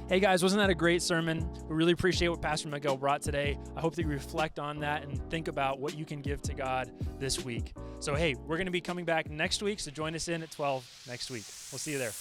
Hey guys, wasn't that a great sermon? We really appreciate what Pastor Miguel brought today. I hope that you reflect on that and think about what you can give to God this week. So hey, we're going to be coming back next week, so join us in at 12 next week. We'll see you there.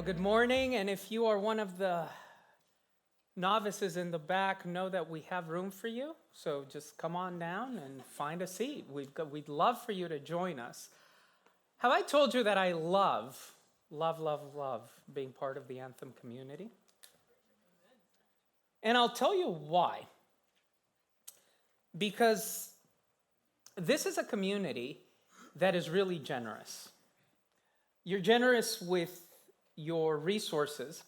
Good morning, and if you are one of the novices in the back, know that we have room for you, so just come on down and find a seat. We'd love for you to join us. Have I told you that I love being part of the Anthem community? And I'll tell you why. Because this is a community that is really generous. You're generous with your resources,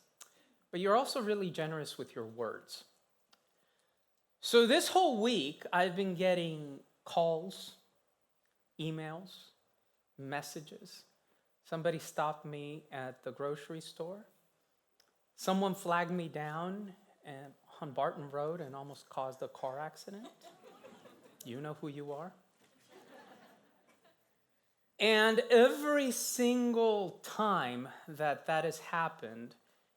but you're also really generous with your words. So this whole week, I've been getting calls, emails, messages. Somebody stopped me at the grocery store. Someone flagged me down on Barton Road and almost caused a car accident. You know who you are. And every single time that has happened,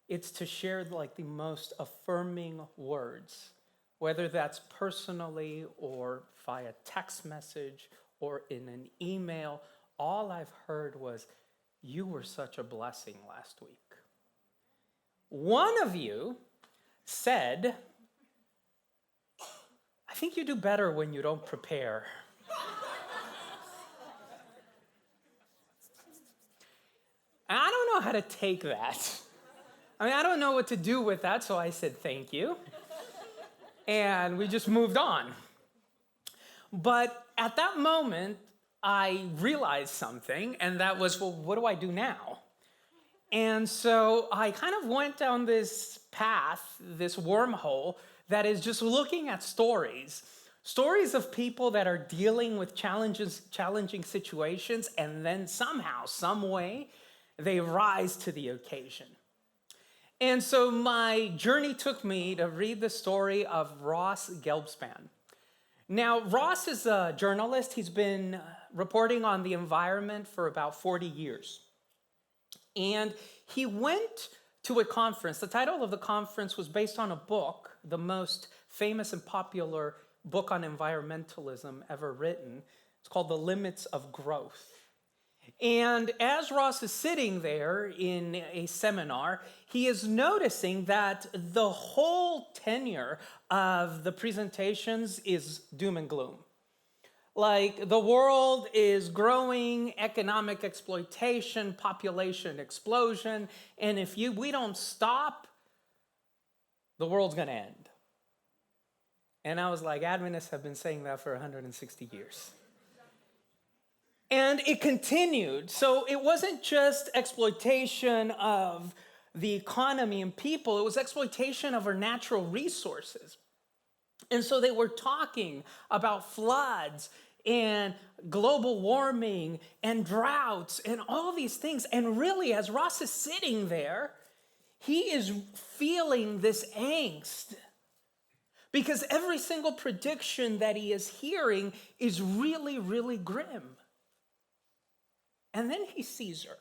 it's to share like the most affirming words, whether that's personally or via text message or in an email. All I've heard was, "You were such a blessing last week." One of you said, I think you do better when you don't prepare. And I don't know how to take that. I don't know what to do with that, so I said thank you. And we just moved on. But at that moment, I realized something, and that was, well, what do I do now? And so I kind of went down this path, this wormhole, that is just looking at stories of people that are dealing with challenging situations, and then somehow, some way, they rise to the occasion. And so my journey took me to read the story of Ross Gelbspan. Now, Ross is a journalist. He's been reporting on the environment for about 40 years. And he went to a conference. The title of the conference was based on a book, the most famous and popular book on environmentalism ever written. It's called The Limits of Growth. And as Ross is sitting there in a seminar, he is noticing that the whole tenor of the presentations is doom and gloom. Like, the world is growing, economic exploitation, population explosion, and if we don't stop, the world's going to end. And I was like, Adventists have been saying that for 160 years. And it continued. So it wasn't just exploitation of the economy and people, it was exploitation of our natural resources. And so they were talking about floods and global warming and droughts and all these things. And really, as Ross is sitting there, he is feeling this angst because every single prediction that he is hearing is really, really grim. And then he sees her.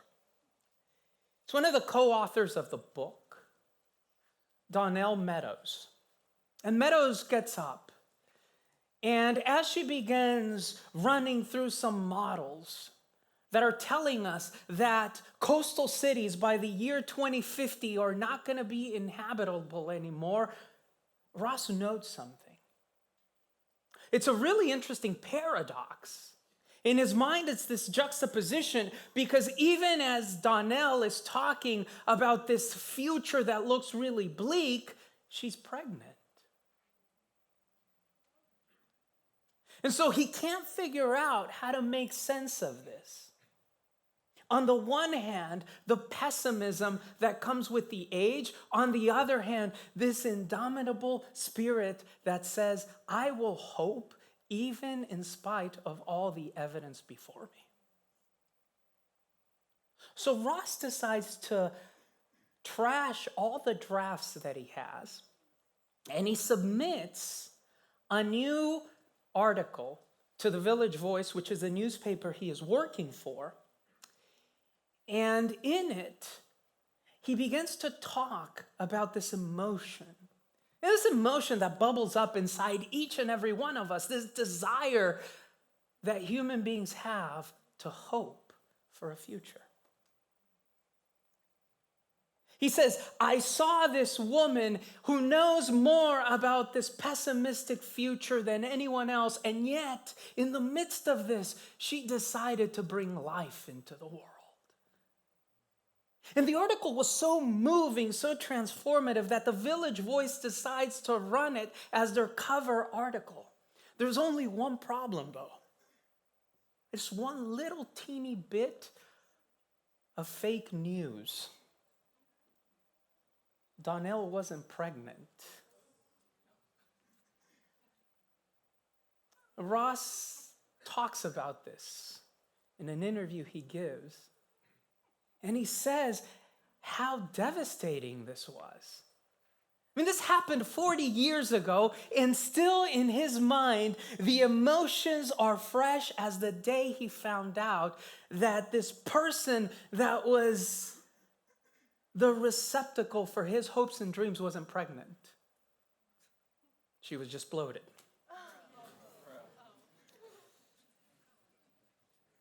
It's one of the co-authors of the book, Donnell Meadows. And Meadows gets up. And as she begins running through some models that are telling us that coastal cities by the year 2050 are not going to be inhabitable anymore, Ross notes something. It's a really interesting paradox. In his mind, it's this juxtaposition because even as Donnell is talking about this future that looks really bleak, she's pregnant. And so he can't figure out how to make sense of this. On the one hand, the pessimism that comes with the age. On the other hand, this indomitable spirit that says, I will hope even in spite of all the evidence before me. So Ross decides to trash all the drafts that he has, and he submits a new article to the Village Voice, which is a newspaper he is working for. And in it, he begins to talk about this emotion. And this emotion that bubbles up inside each and every one of us, this desire that human beings have to hope for a future. He says, I saw this woman who knows more about this pessimistic future than anyone else, and yet, in the midst of this, she decided to bring life into the world. And the article was so moving, so transformative, that the Village Voice decides to run it as their cover article. There's only one problem, though. It's one little teeny bit of fake news. Donnell wasn't pregnant. Ross talks about this in an interview he gives. And he says how devastating this was. I mean, this happened 40 years ago, and still in his mind, the emotions are fresh as the day he found out that this person that was the receptacle for his hopes and dreams wasn't pregnant. She was just bloated.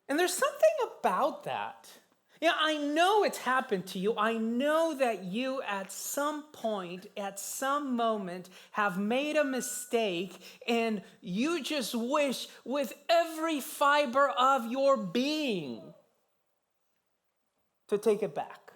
And there's something about that Yeah, I know it's happened to you. I know that you at some point, at some moment, have made a mistake and you just wish with every fiber of your being to take it back.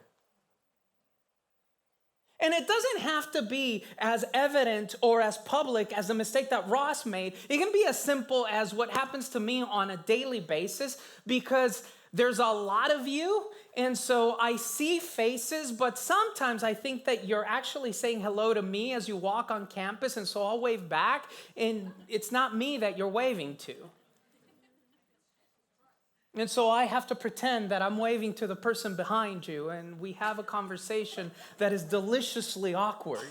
And it doesn't have to be as evident or as public as the mistake that Ross made. It can be as simple as what happens to me on a daily basis, because there's a lot of you, and so I see faces, but sometimes I think that you're actually saying hello to me as you walk on campus, and so I'll wave back, and it's not me that you're waving to. And so I have to pretend that I'm waving to the person behind you, and we have a conversation that is deliciously awkward.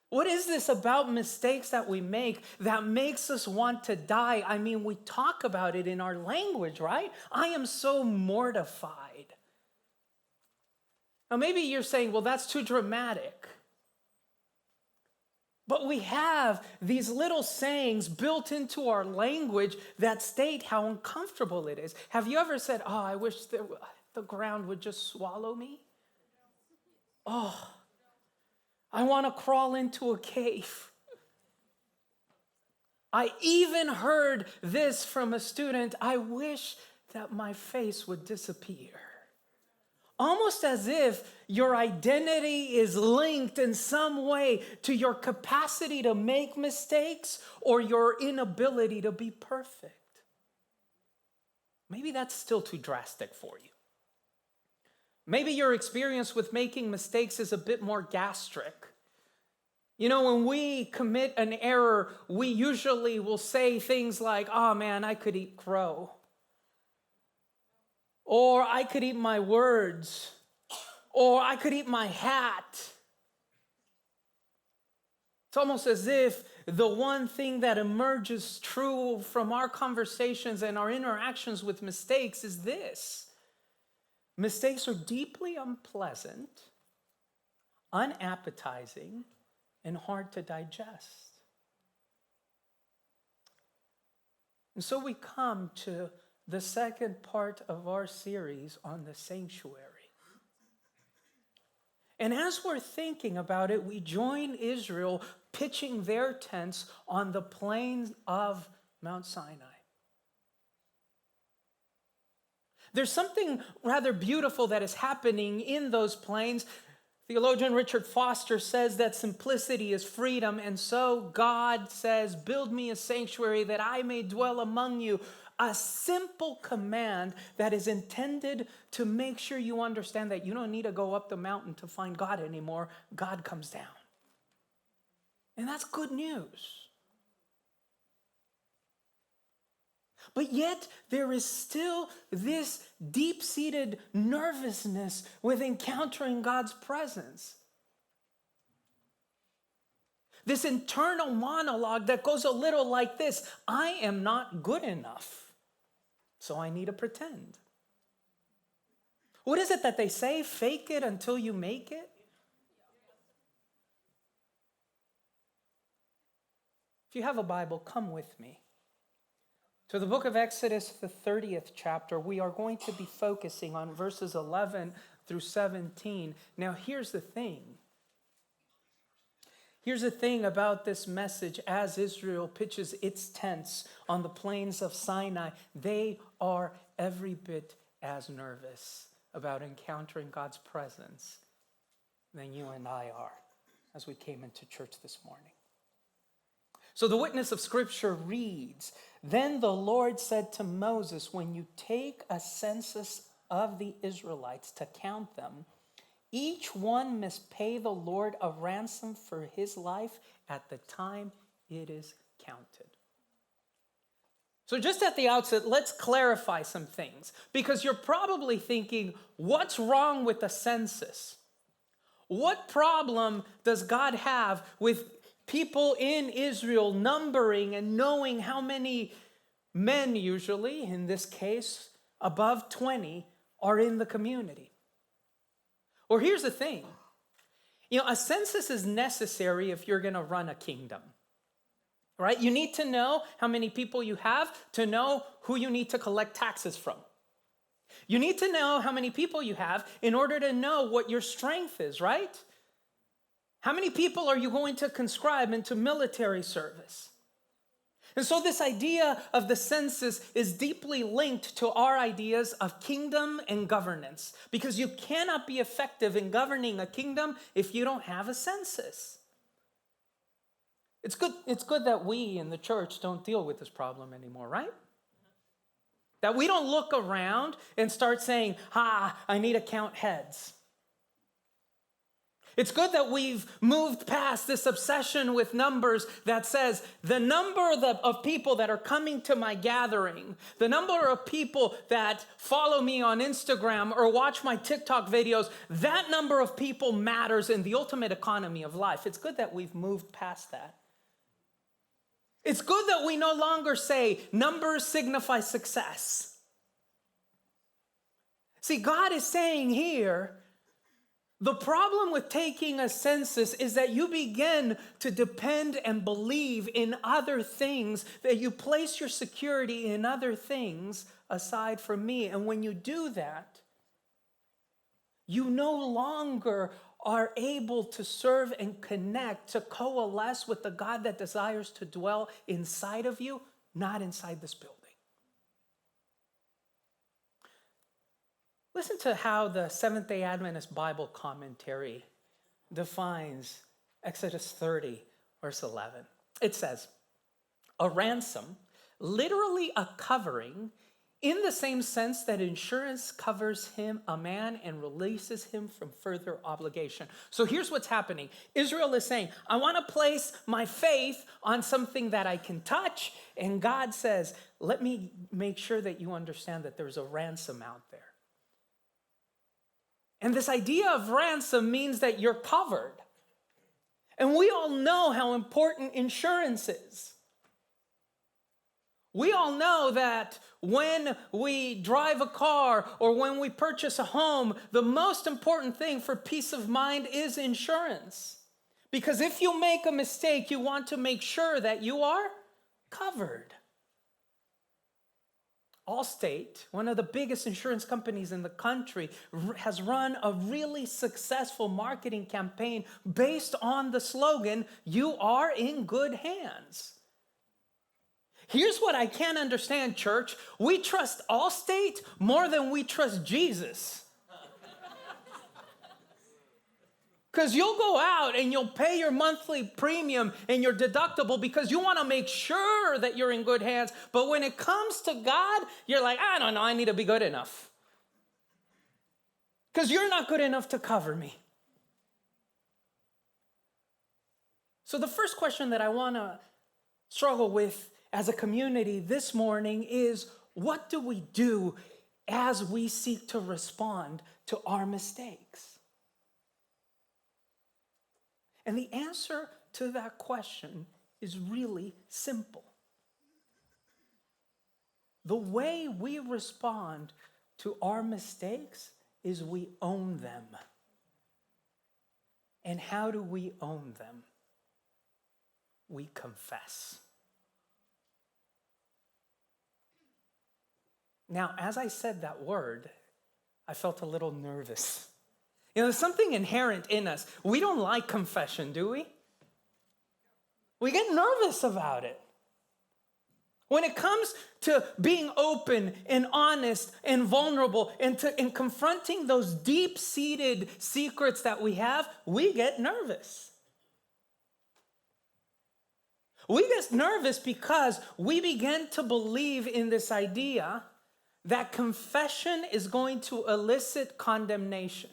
What is this about mistakes that we make that makes us want to die? I mean, we talk about it in our language, right? I am so mortified. Now, maybe you're saying, well, that's too dramatic. But we have these little sayings built into our language that state how uncomfortable it is. Have you ever said, oh, I wish the ground would just swallow me? Oh, I want to crawl into a cave. I even heard this from a student, I wish that my face would disappear. Almost as if your identity is linked in some way to your capacity to make mistakes or your inability to be perfect. Maybe that's still too drastic for you. Maybe your experience with making mistakes is a bit more gastric. You know, when we commit an error, we usually will say things like, oh man, I could eat crow. Or I could eat my words. Or I could eat my hat. It's almost as if the one thing that emerges true from our conversations and our interactions with mistakes is this. Mistakes are deeply unpleasant, unappetizing, and hard to digest. And so we come to the second part of our series on the sanctuary. And as we're thinking about it, we join Israel pitching their tents on the plains of Mount Sinai. There's something rather beautiful that is happening in those plains. Theologian Richard Foster says that simplicity is freedom, and so God says, build me a sanctuary that I may dwell among you. A simple command that is intended to make sure you understand that you don't need to go up the mountain to find God anymore. God comes down. And that's good news. But yet, there is still this deep-seated nervousness with encountering God's presence. This internal monologue that goes a little like this: I am not good enough, so I need to pretend. What is it that they say? Fake it until you make it? If you have a Bible, come with me to the book of Exodus, the 30th chapter. We are going to be focusing on verses 11 through 17. Now, here's the thing. Here's the thing about this message as Israel pitches its tents on the plains of Sinai. They are every bit as nervous about encountering God's presence than you and I are as we came into church this morning. So the witness of Scripture reads, "Then the Lord said to Moses, when you take a census of the Israelites to count them, each one must pay the Lord a ransom for his life at the time it is counted." So just at the outset, let's clarify some things, because you're probably thinking, what's wrong with the census? What problem does God have with people in Israel numbering and knowing how many men, usually, in this case, above 20, are in the community? Well, here's the thing. A census is necessary if you're going to run a kingdom, right? You need to know how many people you have to know who you need to collect taxes from. You need to know how many people you have in order to know what your strength is, right? How many people are you going to conscribe into military service? And so this idea of the census is deeply linked to our ideas of kingdom and governance, because you cannot be effective in governing a kingdom if you don't have a census. It's good that we in the church don't deal with this problem anymore, right? That we don't look around and start saying, I need to count heads. It's good that we've moved past this obsession with numbers that says the number of people that are coming to my gathering, the number of people that follow me on Instagram or watch my TikTok videos, that number of people matters in the ultimate economy of life. It's good that we've moved past that. It's good that we no longer say numbers signify success. See, God is saying here, the problem with taking a census is that you begin to depend and believe in other things, that you place your security in other things aside from me. And when you do that, you no longer are able to serve and connect, to coalesce with the God that desires to dwell inside of you, not inside this building. Listen to how the Seventh-day Adventist Bible commentary defines Exodus 30, verse 11. It says, a ransom, literally a covering, in the same sense that insurance covers him, a man, and releases him from further obligation. So here's what's happening. Israel is saying, I want to place my faith on something that I can touch. And God says, let me make sure that you understand that there's a ransom out there. And this idea of ransom means that you're covered. And we all know how important insurance is. We all know that when we drive a car or when we purchase a home, the most important thing for peace of mind is insurance. Because if you make a mistake, you want to make sure that you are covered. Allstate, one of the biggest insurance companies in the country, has run a really successful marketing campaign based on the slogan, "You are in good hands." Here's what I can't understand, church. We trust Allstate more than we trust Jesus. Because you'll go out and you'll pay your monthly premium and your deductible because you want to make sure that you're in good hands. But when it comes to God, you're like, I don't know, I need to be good enough. Because you're not good enough to cover me. So the first question that I want to struggle with as a community this morning is, what do we do as we seek to respond to our mistakes? And the answer to that question is really simple. The way we respond to our mistakes is we own them. And how do we own them? We confess. Now, as I said that word, I felt a little nervous. You know, there's something inherent in us. We don't like confession, do we? We get nervous about it. When it comes to being open and honest and vulnerable and confronting those deep-seated secrets that we have, we get nervous. We get nervous because we begin to believe in this idea that confession is going to elicit condemnation.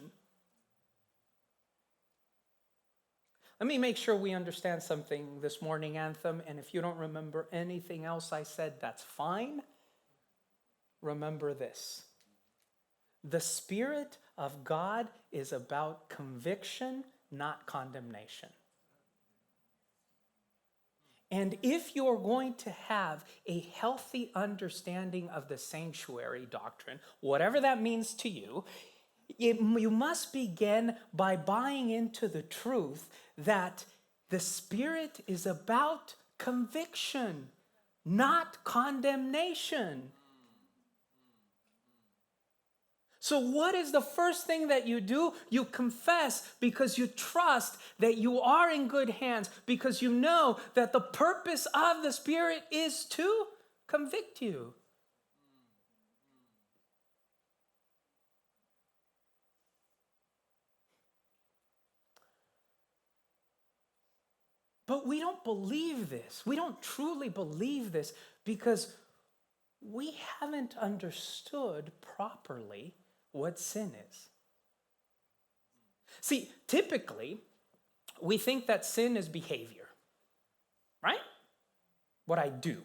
Let me make sure we understand something this morning, Anthem, and if you don't remember anything else I said, that's fine. Remember this. The Spirit of God is about conviction, not condemnation. And if you're going to have a healthy understanding of the sanctuary doctrine, whatever that means to you, you must begin by buying into the truth that the Spirit is about conviction, not condemnation. So what is the first thing that you do? You confess because you trust that you are in good hands, because you know that the purpose of the Spirit is to convict you. But we don't believe this. We don't truly believe this because we haven't understood properly what sin is. See, typically, we think that sin is behavior, right? What I do.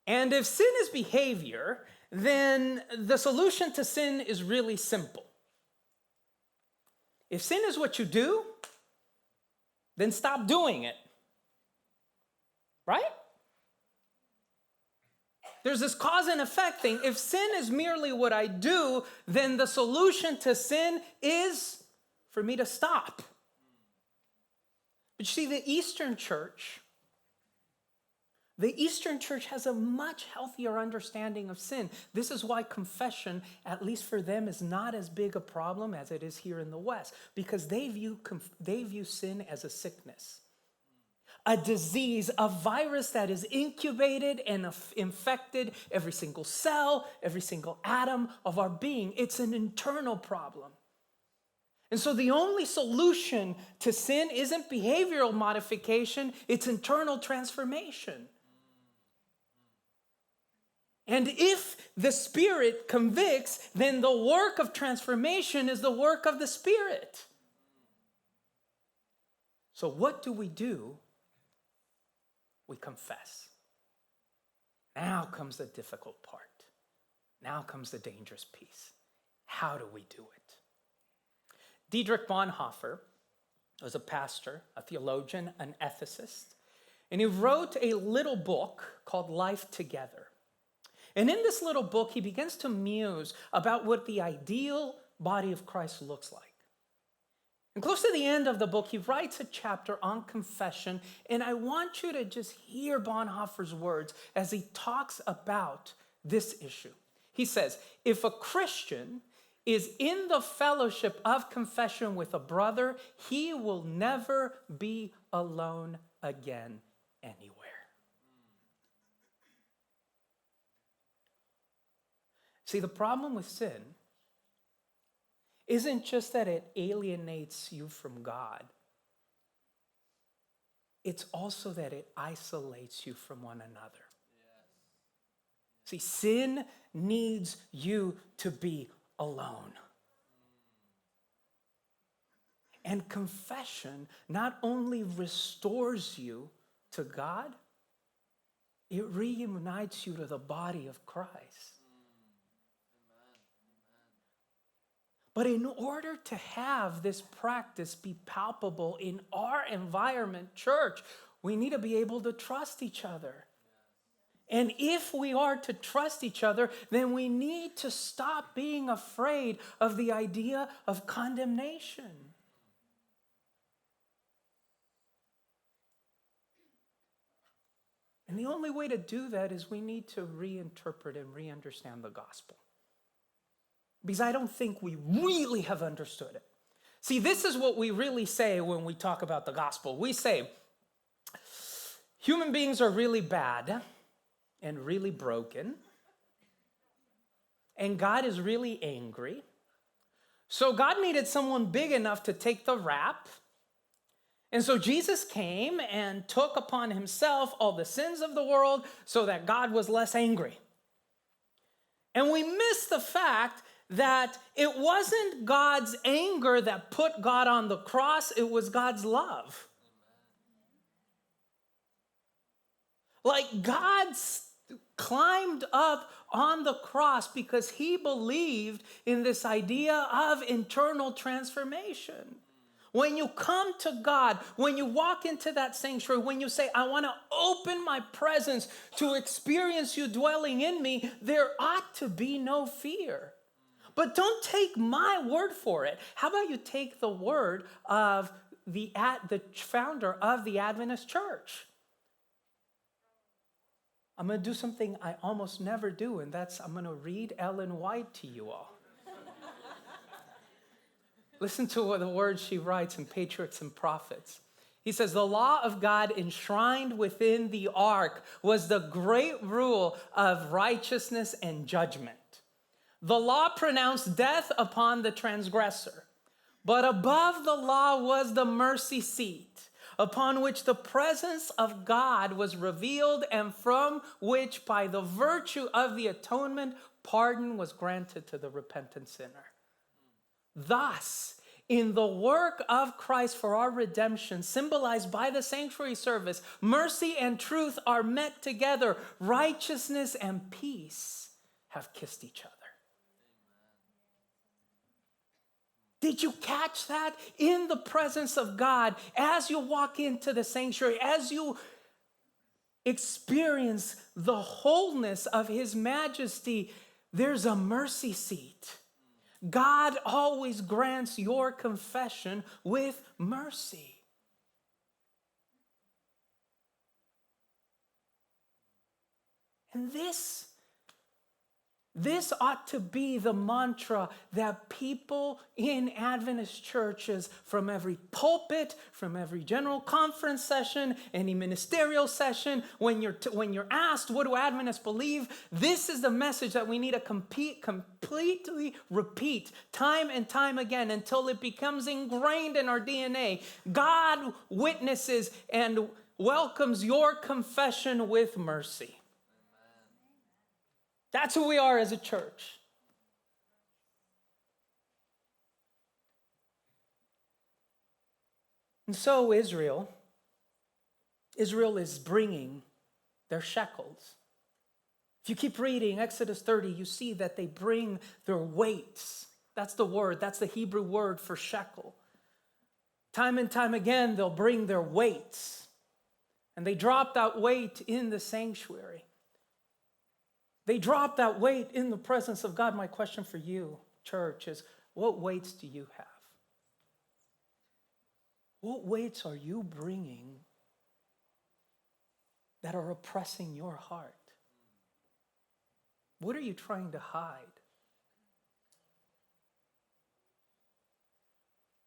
And if sin is behavior, then the solution to sin is really simple. If sin is what you do, then stop doing it, right? There's this cause and effect thing. If sin is merely what I do, then the solution to sin is for me to stop. But you see, the Eastern Church has a much healthier understanding of sin. This is why confession, at least for them, is not as big a problem as it is here in the West, because they view sin as a sickness, a disease, a virus that is incubated and infected every single cell, every single atom of our being. It's an internal problem. And so the only solution to sin isn't behavioral modification, it's internal transformation. And if the Spirit convicts, then the work of transformation is the work of the Spirit. So what do? We confess. Now comes the difficult part. Now comes the dangerous piece. How do we do it? Dietrich Bonhoeffer was a pastor, a theologian, an ethicist, and he wrote a little book called Life Together. And in this little book, he begins to muse about what the ideal body of Christ looks like. And close to the end of the book, he writes a chapter on confession, and I want you to just hear Bonhoeffer's words as he talks about this issue. He says, if a Christian is in the fellowship of confession with a brother, he will never be alone again anywhere. See, the problem with sin isn't just that it alienates you from God. It's also that it isolates you from one another. Yes. See, sin needs you to be alone. And confession not only restores you to God, it reunites you to the body of Christ. But in order to have this practice be palpable in our environment, church, we need to be able to trust each other. And if we are to trust each other, then we need to stop being afraid of the idea of condemnation. And the only way to do that is we need to reinterpret and re-understand the gospel. Because I don't think we really have understood it. See, this is what we really say when we talk about the gospel. We say, human beings are really bad and really broken, and God is really angry. So God needed someone big enough to take the rap. And so Jesus came and took upon himself all the sins of the world so that God was less angry. And we miss the fact that it wasn't God's anger that put God on the cross, it was God's love. Like God climbed up on the cross because he believed in this idea of internal transformation. When you come to God, when you walk into that sanctuary, when you say, I want to open my presence to experience you dwelling in me, there ought to be no fear. But don't take my word for it. How about you take the word of the founder of the Adventist church? I'm going to do something I almost never do, and that's I'm going to read Ellen White to you all. Listen to what the words she writes in Patriarchs and Prophets. He says, the law of God enshrined within the ark was the great rule of righteousness and judgment. The law pronounced death upon the transgressor, but above the law was the mercy seat, upon which the presence of God was revealed, and from which, by the virtue of the atonement, pardon was granted to the repentant sinner. Thus, in the work of Christ for our redemption, symbolized by the sanctuary service, mercy and truth are met together. Righteousness and peace have kissed each other. Did you catch that? In the presence of God, as you walk into the sanctuary, as you experience the wholeness of His majesty, there's a mercy seat. God always grants your confession with mercy. And this ought to be the mantra that people in Adventist churches, from every pulpit, from every general conference session, any ministerial session, when you're asked, what do Adventists believe? This is the message that we need to completely repeat time and time again until it becomes ingrained in our DNA. God witnesses and welcomes your confession with mercy. That's who we are as a church. And so Israel is bringing their shekels. If you keep reading Exodus 30, you see that they bring their weights. That's the word, that's the Hebrew word for shekel. Time and time again, they'll bring their weights. And they drop that weight in the sanctuary. They drop that weight in the presence of God. My question for you, church, is what weights do you have? What weights are you bringing that are oppressing your heart? What are you trying to hide?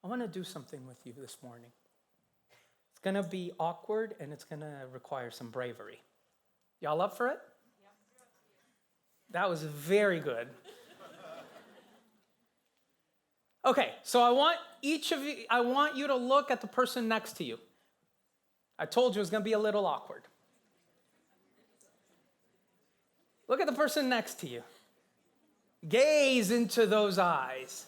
I want to do something with you this morning. It's going to be awkward and it's going to require some bravery. Y'all up for it? That was very good. Okay, so I want you to look at the person next to you. I told you it was going to be a little awkward. Look at the person next to you. Gaze into those eyes.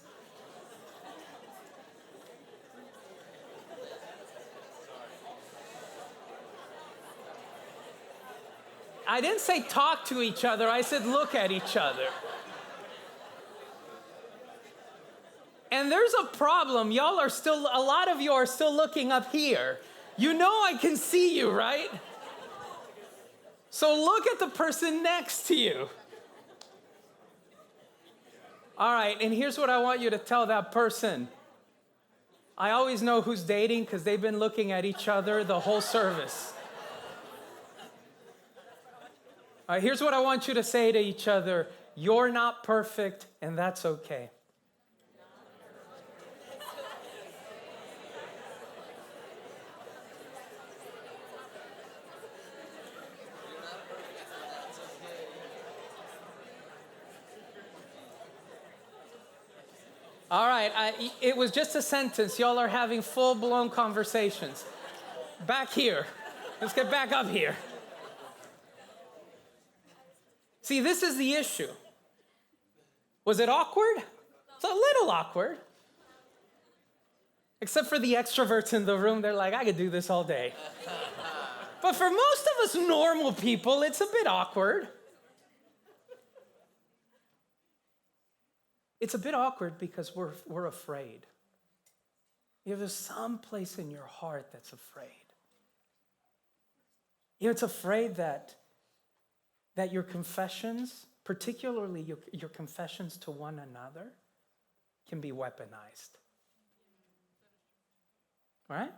I didn't say talk to each other. I said look at each other. And there's a problem. A lot of you are still looking up here. You know I can see you, right? So look at the person next to you. All right, and here's what I want you to tell that person. I always know who's dating because they've been looking at each other the whole service. All right, here's what I want you to say to each other. You're not perfect, and that's okay. All right, it was just a sentence. Y'all are having full-blown conversations. Back here. Let's get back up here. See, this is the issue. Was it awkward? It's a little awkward. Except for the extroverts in the room. They're like, I could do this all day. But for most of us normal people, it's a bit awkward. It's a bit awkward because we're afraid. There's some place in your heart that's afraid. It's afraid that your confessions, particularly your confessions to one another, can be weaponized. Right?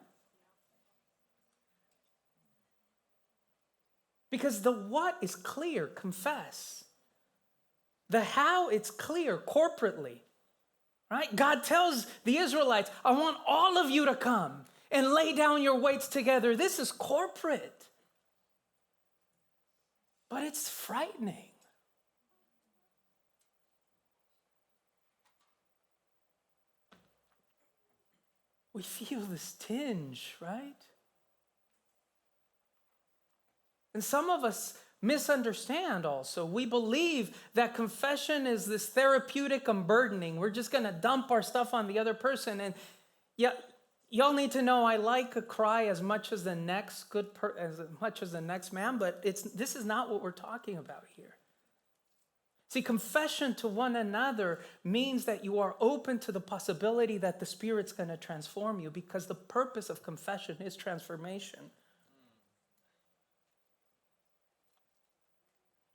Because the what is clear, confess. The how, it's clear, corporately. Right? God tells the Israelites, I want all of you to come and lay down your weights together. This is corporate. But it's frightening. We feel this tinge, right? And some of us misunderstand also. We believe that confession is this therapeutic unburdening. We're just going to dump our stuff on the other person. And yeah, y'all need to know I like a cry as much as the next as much as the next man, but this is not what we're talking about here. See, confession to one another means that you are open to the possibility that the Spirit's going to transform you, because the purpose of confession is transformation.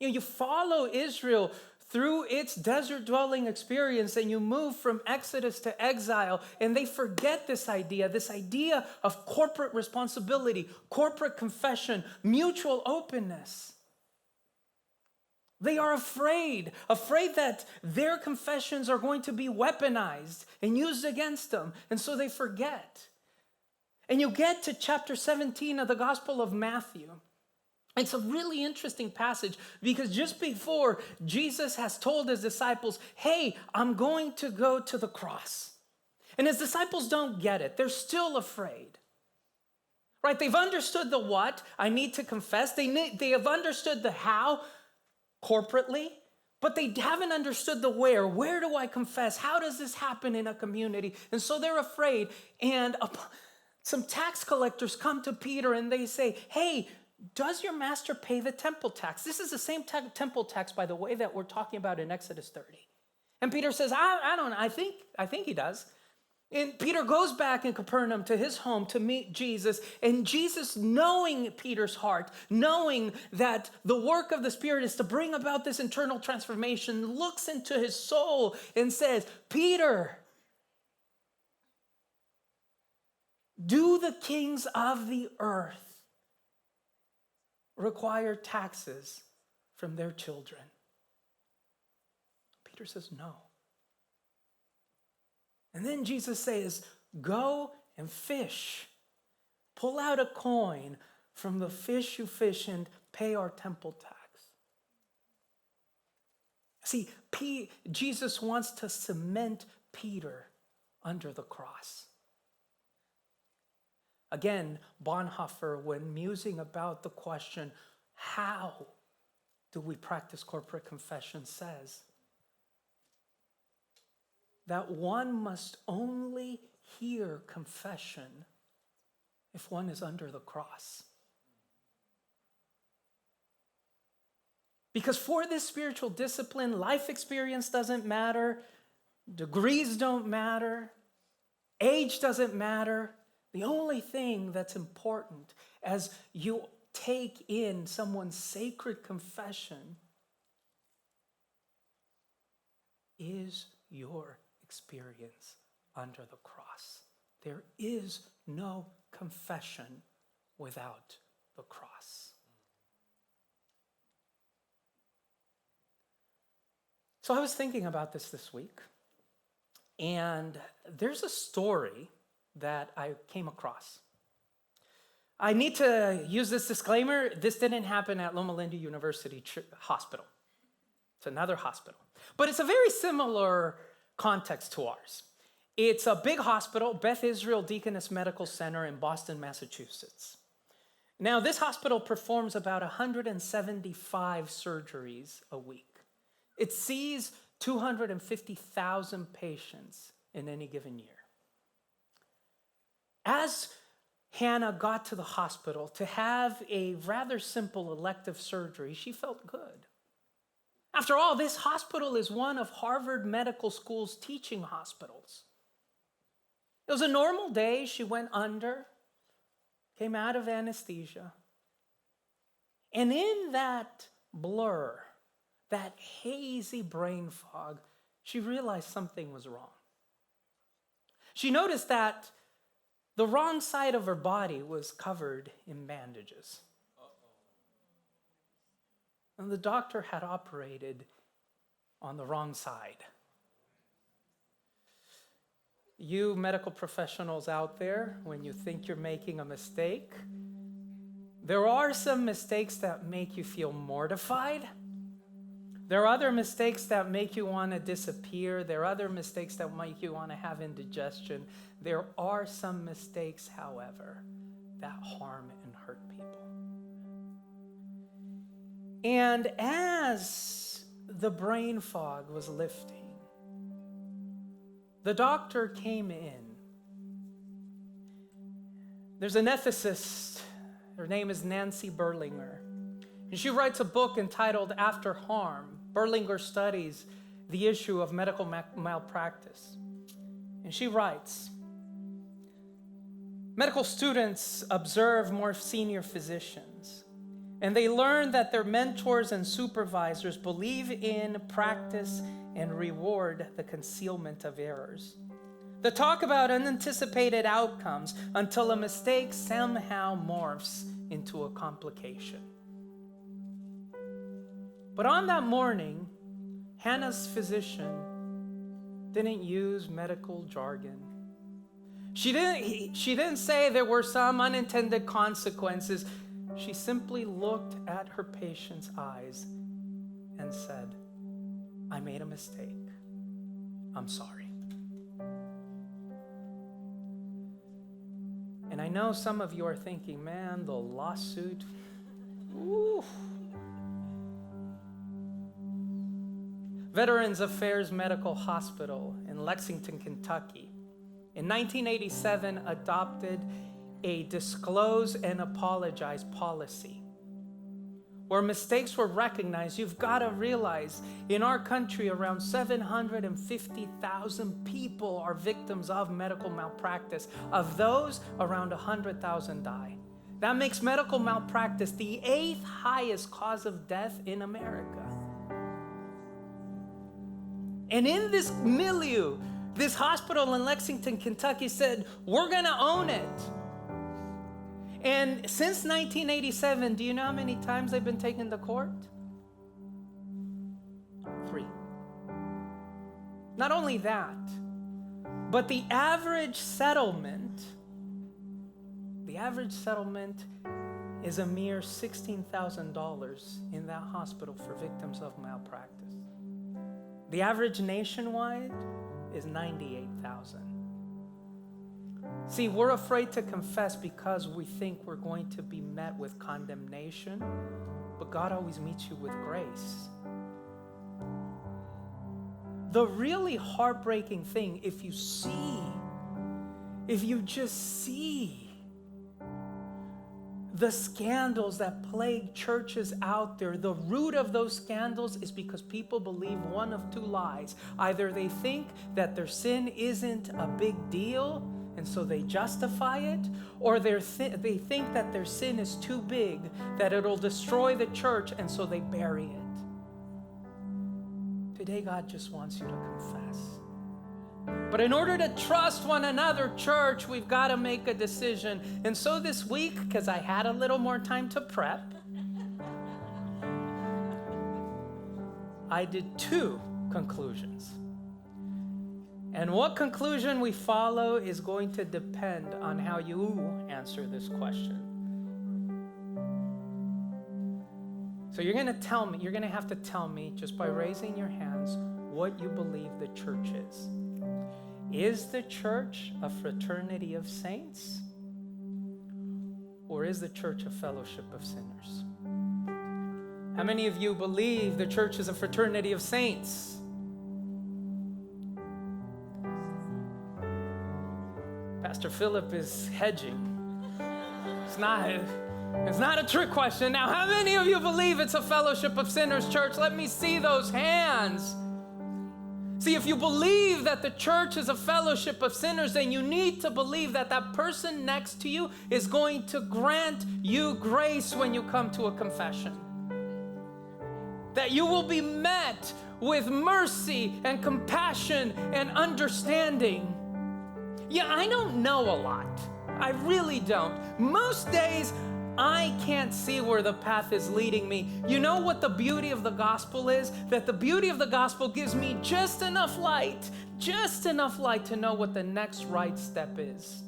You follow Israel through its desert dwelling experience, and you move from Exodus to exile, and they forget this idea of corporate responsibility, corporate confession, mutual openness. They are afraid that their confessions are going to be weaponized and used against them, and so they forget. And you get to chapter 17 of the Gospel of Matthew. It's a really interesting passage, because just before, Jesus has told his disciples, hey, I'm going to go to the cross. And his disciples don't get it. They're still afraid. Right? They've understood the what, I need to confess. They have understood the how, corporately, but they haven't understood the where. Where do I confess? How does this happen in a community? And so they're afraid. And some tax collectors come to Peter and they say, hey, does your master pay the temple tax? This is the same temple tax, by the way, that we're talking about in Exodus 30. And Peter says, I don't know. I think he does. And Peter goes back in Capernaum to his home to meet Jesus. And Jesus, knowing Peter's heart, knowing that the work of the Spirit is to bring about this internal transformation, looks into his soul and says, Peter, do the kings of the earth require taxes from their children? Peter says, no. And then Jesus says, go and fish. Pull out a coin from the fish you fish and pay our temple tax. See, Jesus wants to cement Peter under the cross. Again, Bonhoeffer, when musing about the question, how do we practice corporate confession, says that one must only hear confession if one is under the cross. Because for this spiritual discipline, life experience doesn't matter, degrees don't matter, age doesn't matter. The only thing that's important as you take in someone's sacred confession is your experience under the cross. There is no confession without the cross. So I was thinking about this week, and there's a story that I came across. I need to use this disclaimer. This didn't happen at Loma Linda University Hospital. It's another hospital. But it's a very similar context to ours. It's a big hospital, Beth Israel Deaconess Medical Center in Boston, Massachusetts. Now, this hospital performs about 175 surgeries a week. It sees 250,000 patients in any given year. As Hannah got to the hospital to have a rather simple elective surgery, she felt good. After all, this hospital is one of Harvard Medical School's teaching hospitals. It was a normal day. She went under, came out of anesthesia. And in that blur, that hazy brain fog, she realized something was wrong. She noticed that the wrong side of her body was covered in bandages. and the doctor had operated on the wrong side. You medical professionals out there, when you think you're making a mistake, there are some mistakes that make you feel mortified. There are other mistakes that make you want to disappear. There are other mistakes that make you want to have indigestion. There are some mistakes, however, that harm and hurt people. And as the brain fog was lifting, the doctor came in. There's an ethicist. Her name is Nancy Berlinger. And she writes a book entitled After Harm. Berlinger studies the issue of medical malpractice. And she writes, medical students observe more senior physicians, and they learn that their mentors and supervisors believe in, practice, and reward the concealment of errors. They talk about unanticipated outcomes until a mistake somehow morphs into a complication. But on that morning, Hannah's physician didn't use medical jargon. She didn't say there were some unintended consequences. She simply looked at her patient's eyes and said, I made a mistake. I'm sorry. And I know some of you are thinking, man, the lawsuit, ooh. Veterans Affairs Medical Hospital in Lexington, Kentucky, in 1987 adopted a disclose and apologize policy. Where mistakes were recognized, you've got to realize in our country around 750,000 people are victims of medical malpractice. Of those, around 100,000 die. That makes medical malpractice the 8th highest cause of death in America. And in this milieu, this hospital in Lexington, Kentucky said, we're going to own it. And since 1987, do you know how many times they've been taken to court? 3. Not only that, but the average settlement is a mere $16,000 in that hospital for victims of malpractice. The average nationwide is $98,000. See, we're afraid to confess because we think we're going to be met with condemnation, but God always meets you with grace. The really heartbreaking thing, if you just see the scandals that plague churches out there, the root of those scandals is because people believe one of two lies. Either they think that their sin isn't a big deal, and so they justify it, or they think that their sin is too big, that it'll destroy the church, and so they bury it. Today, God just wants you to confess. But in order to trust one another, church, we've got to make a decision. And so this week, because I had a little more time to prep, I did 2 conclusions. And what conclusion we follow is going to depend on how you answer this question. So you're going to have to tell me, just by raising your hands, what you believe the church is. Is the church a fraternity of saints? Or is the church a fellowship of sinners? How many of you believe the church is a fraternity of saints? Pastor Philip is hedging. It's not a trick question. Now, how many of you believe it's a fellowship of sinners, church? Let me see those hands. See, if you believe that the church is a fellowship of sinners, then you need to believe that that person next to you is going to grant you grace when you come to a confession. That you will be met with mercy and compassion and understanding. Yeah, I don't know a lot. I really don't. Most days, I can't see where the path is leading me. You know what the beauty of the gospel is? That the beauty of the gospel gives me just enough light to know what the next right step is.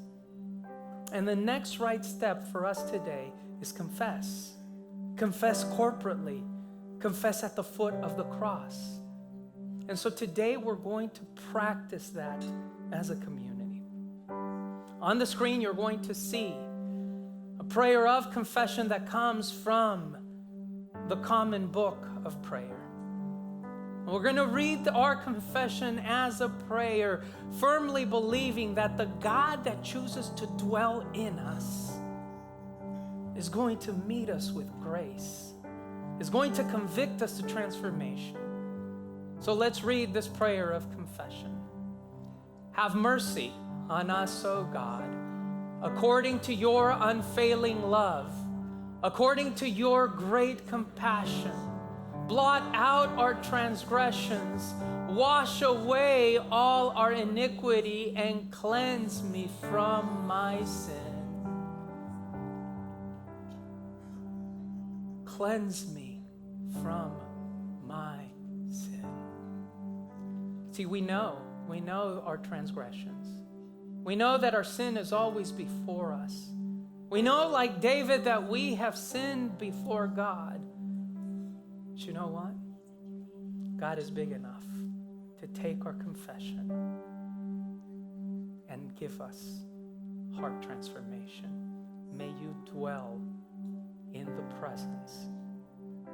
And the next right step for us today is confess. Confess corporately. Confess at the foot of the cross. And so today we're going to practice that as a community. On the screen, you're going to see a prayer of confession that comes from the common book of prayer. And we're going to read our confession as a prayer, firmly believing that the God that chooses to dwell in us is going to meet us with grace, is going to convict us to transformation. So let's read this prayer of confession. Have mercy on us, O God, according to your unfailing love, according to your great compassion. Blot out our transgressions, wash away all our iniquity, and cleanse me from my sin. Cleanse me from my sin. See, we know our transgressions. We know that our sin is always before us. We know, like David, that we have sinned before God. But you know what? God is big enough to take our confession and give us heart transformation. May you dwell in the presence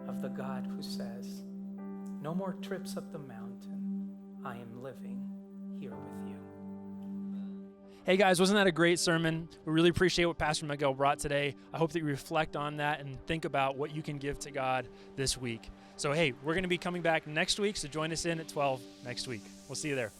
of the God who says, no more trips up the mountain. I am living here with you. Hey guys, wasn't that a great sermon? We really appreciate what Pastor Miguel brought today. I hope that you reflect on that and think about what you can give to God this week. So hey, we're going to be coming back next week, so join us in at 12 next week. We'll see you there.